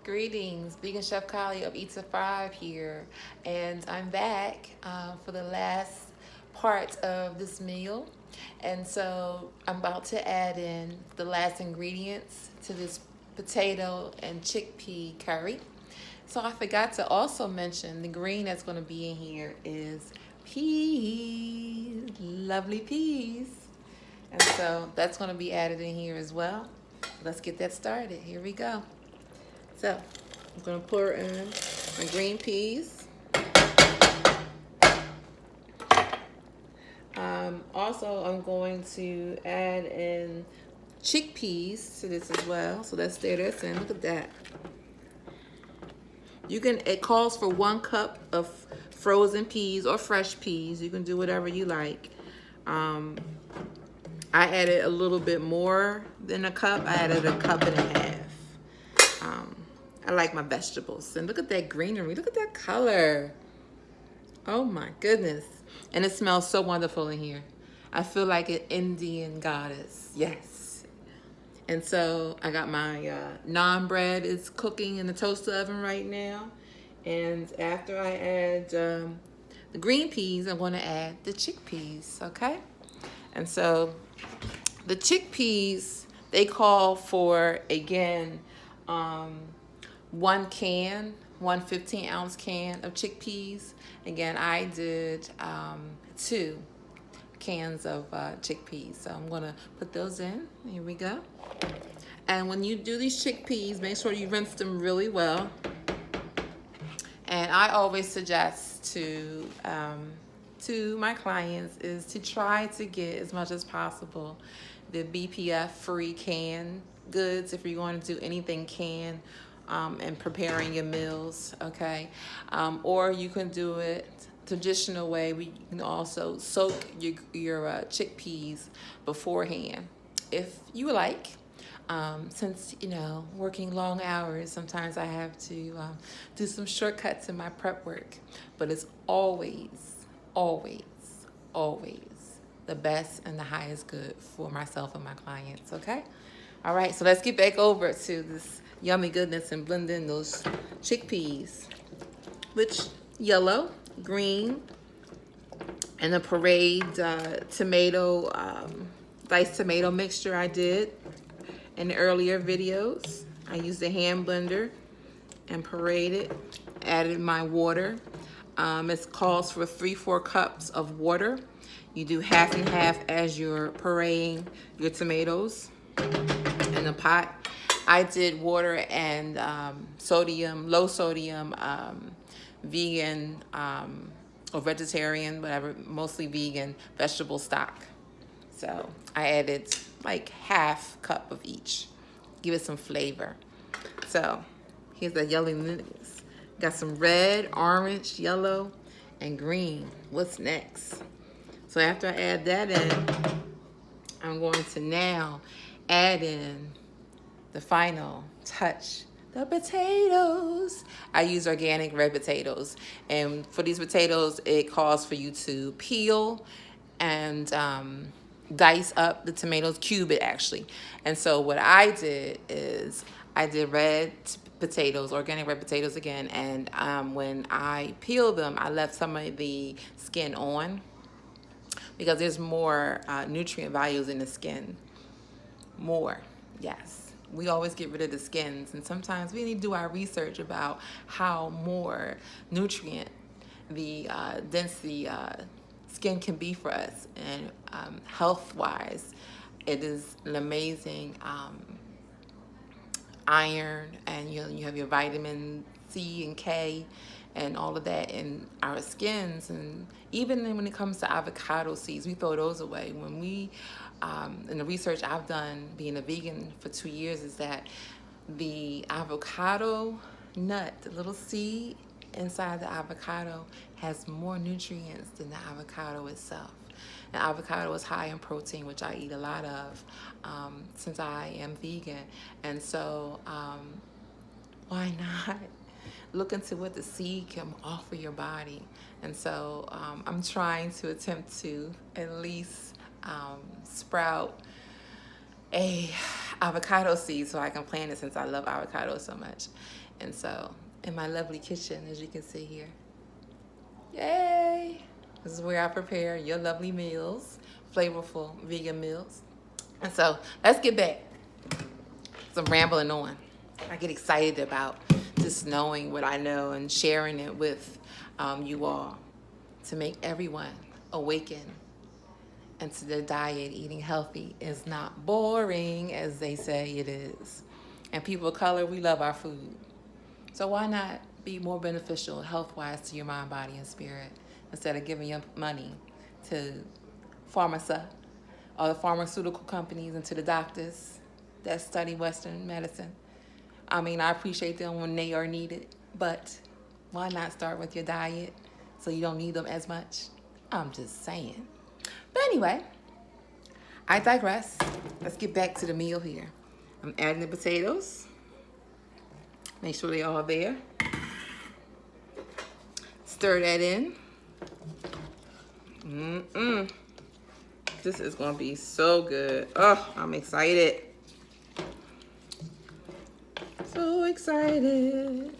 Greetings, Vegan Chef Kylie of Eats a Five here, and I'm back for the last part of this meal. And so I'm about to add in the last ingredients to this potato and chickpea curry. So I forgot to also mention the green that's going to be in here is peas, lovely peas. And so that's going to be added in here as well. Let's get that started. Here we go. So I'm going to pour in my green peas. Also, I'm going to add in chickpeas to this as well. So that's there, that's in. Look at that. It calls for 1 cup of frozen peas or fresh peas. You can do whatever you like. I added a little bit more than a cup. I added a cup and a half. I like my vegetables. And look at that greenery. Look at that color. Oh my goodness. And it smells so wonderful in here. I feel like an Indian goddess. Yes. And so I got my naan bread is cooking in the toaster oven right now. And after I add the green peas, I'm going to add the chickpeas, okay? And so the chickpeas, they call for, again, 1 15-ounce can of chickpeas. Again, I did 2 cans of chickpeas. So I'm going to put those in. Here we go. And when you do these chickpeas, make sure you rinse them really well. And I always suggest to my clients is to try to get as much as possible the BPF-free canned goods if you're going to do anything canned and preparing your meals, okay? Or you can do it traditional way. You can also soak your chickpeas beforehand if you like. Since, working long hours, sometimes I have to do some shortcuts in my prep work. But it's always, always, always the best and the highest good for myself and my clients, okay? All right, so let's get back over to this yummy goodness and blend in those chickpeas. Which yellow, green, and the parade diced tomato mixture I did in the earlier videos. I used a hand blender and pureed, added my water. It calls for 3-4 cups of water. You do half and half as you're pureeing your tomatoes in the pot. I did water and low sodium, vegan or vegetarian, whatever, mostly vegan vegetable stock. So I added like half cup of each. Give it some flavor. So here's the yellow noodles. Got some red, orange, yellow, and green. What's next? So after I add that in, I'm going to now add in the final touch, the potatoes. I use organic red potatoes. And for these potatoes, it calls for you to peel and dice up the tomatoes, cube it actually. And so what I did is I did red potatoes, organic red potatoes again. And when I peeled them, I left some of the skin on because there's more nutrient values in the skin. More, yes. We always get rid of the skins, and sometimes we need to do our research about how more nutrient the density skin can be for us. And health-wise, it is an amazing iron, and you have your vitamin C and K and all of that in our skins. And even when it comes to avocado seeds, we throw those away. When we in the research I've done being a vegan for 2 years is that the avocado nut, the little seed inside the avocado, has more nutrients than the avocado itself. And avocado is high in protein, which I eat a lot of since I am vegan. And so why not look into what the seed can offer your body? And so I'm trying to attempt to at least sprout a avocado seeds so I can plant it since I love avocado so much. And so in my lovely kitchen, as you can see here, yay! This is where I prepare your lovely meals, flavorful vegan meals. And so let's get back. I'm rambling on. I get excited about just knowing what I know and sharing it with you all to make everyone awaken and to their diet. Eating healthy is not boring as they say it is. And people of color, we love our food. So why not be more beneficial health-wise to your mind, body, and spirit instead of giving your money to pharmacy or the pharmaceutical companies and to the doctors that study Western medicine. I mean, I appreciate them when they are needed, but why not start with your diet so you don't need them as much? I'm just saying. But anyway, I digress. Let's get back to the meal here. I'm adding the potatoes. Make sure they're all there. Stir that in. This is gonna be so good. Oh, I'm excited. So excited.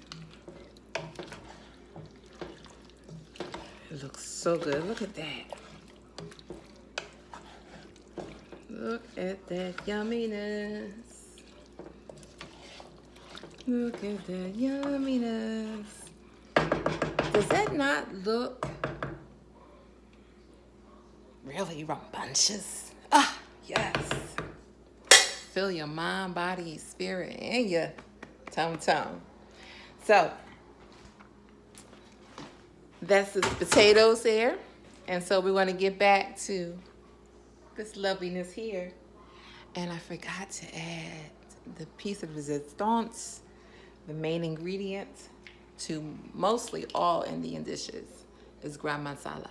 It looks so good. Look at that. Look at that yumminess. Look at that yumminess. Does that not look really rambunctious? Ah, yes. Fill your mind, body, spirit, and your tum-tum. So, that's the potatoes there. And so we're going to get back to this loveliness here. And I forgot to add the piece of resistance, the main ingredient to mostly all Indian dishes is gram masala.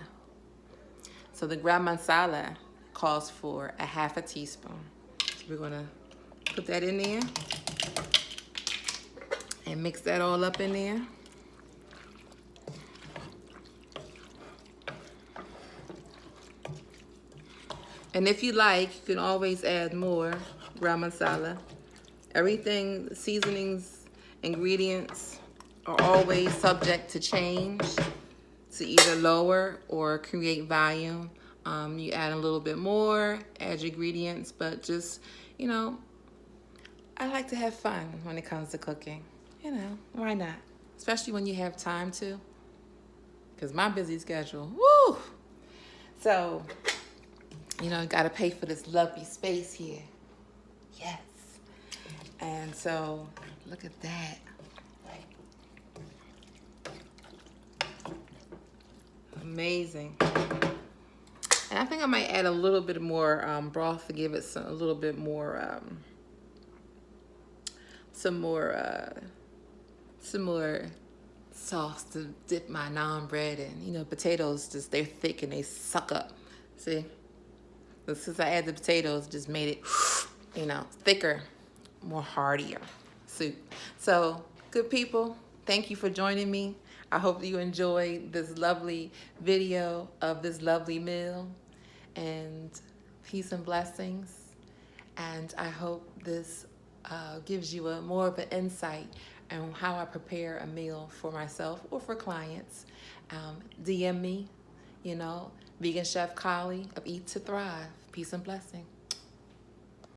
So the gram masala calls for a half a teaspoon. So we're going to put that in there and mix that all up in there. And if you like, you can always add more gram masala. Everything, seasonings, ingredients are always subject to change to either lower or create volume. You add a little bit more, add your ingredients, but just, you know, I like to have fun when it comes to cooking. You know, why not? Especially when you have time to. Because my busy schedule, woo! So, you know, got to pay for this lovely space here. Yes. And so, look at that. Amazing. And I think I might add a little bit more broth to give it a little bit more, some more sauce to dip my naan bread in. You know, potatoes, just they're thick and they suck up. See? So since I add the potatoes, just made it, you know, thicker, more heartier soup. So, good people, thank you for joining me. I hope you enjoyed this lovely video of this lovely meal, and peace and blessings. And I hope this gives you more of an insight on how I prepare a meal for myself or for clients. DM me, you know, Vegan Chef Kali of Eat to Thrive. Peace and blessing.